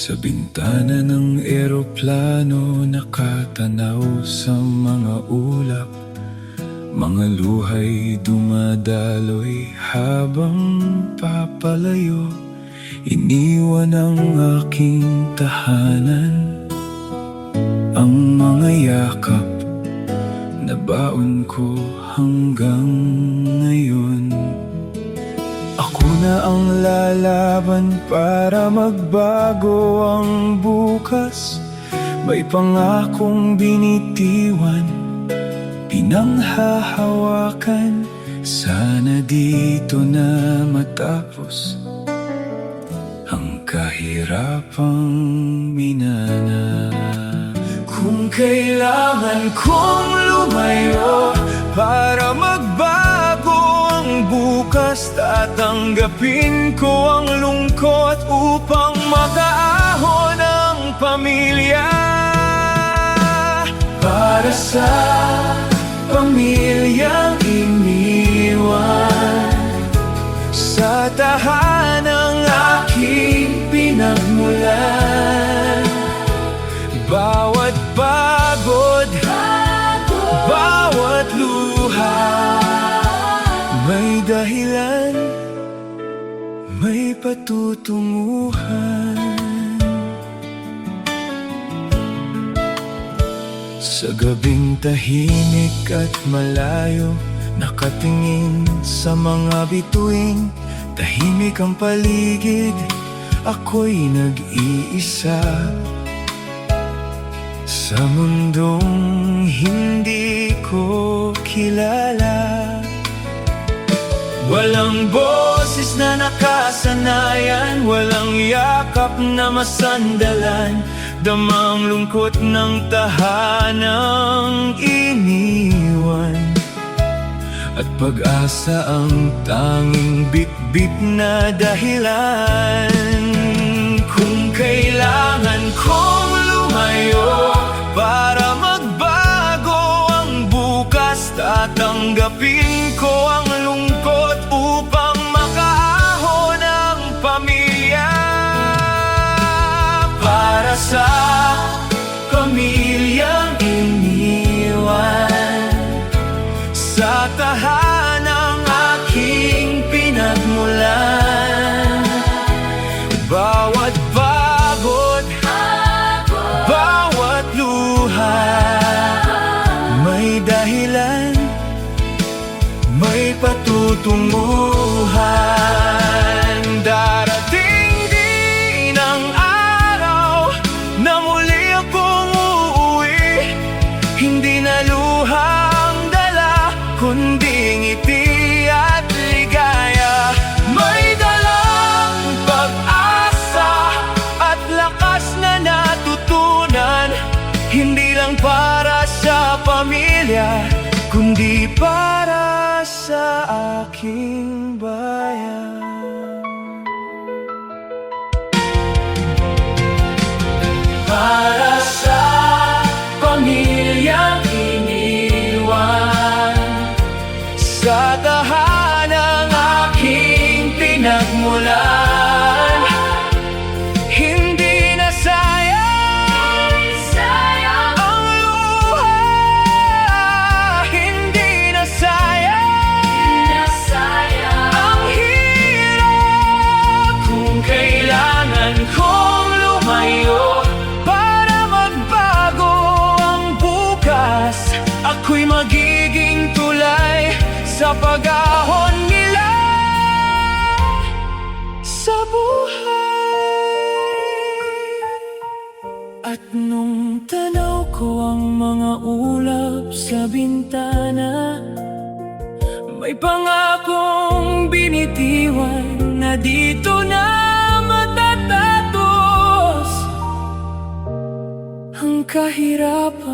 Sa bintana ng eroplano nakatanaw sa mga ulap, mga luhay dumadaloy habang papalayo. Iniwan ang aking tahanan, ang mga yakap na baon ko hanggang ngayon. Ako na ang lalaban para magbago ang bukas. May pangakong binitiwan, pinanghahawakan. Sana dito na matapos ang kahirapang minana. Kung kailangan kong lumayo para magbago ang bukas, tatanggapin ko ang lungkot upang makaahon ang pamilya. Para sa pamilyang iniwan, sa tahanang aking pinagmulan. Bawat pagod, bawat luha, may dahilan, may patutunguhan. Sa gabing tahimik at malayo, nakatingin sa mga bituin. Tahimik ang paligid, ako'y nag-iisa sa mundong hindi ko kilala. Walang boses na nakasanayan, walang yakap na masandalan. Damang lungkot ng tahanang iniwan, at pag-asa ang tanging bit-bit na dahilan. Kung kailangan kong lumayo para magbago ang bukas, tatanggapin ko ang lungkot upang makaahon ang pamilya. Para sa pamilyang iniwan, sa tahanang aking pinagmulan. Bawat pagod, bawat luha, may dahilan, may patutunguhan. Darating din ang araw na muli akong uuwi, hindi na luha kundi ngiti at ligaya. May dalang pag-asa at lakas na natutunan, hindi lang para sa pamilya, kundi para sa aking bayan. Para sa pamilyang iniwan, sa tahanang aking pinagmulan. Hindi na sayang ang luha, hindi na sayang ang hirap. Kung kailangan kong lumayo para magbago ang bukas, ako'y magiging tulay sa pag-ahon nila sa buhay. At nung tanaw ko ang mga ulap sa bintana, may pangakong binitiwan na dito na matatapos ang kahirapan.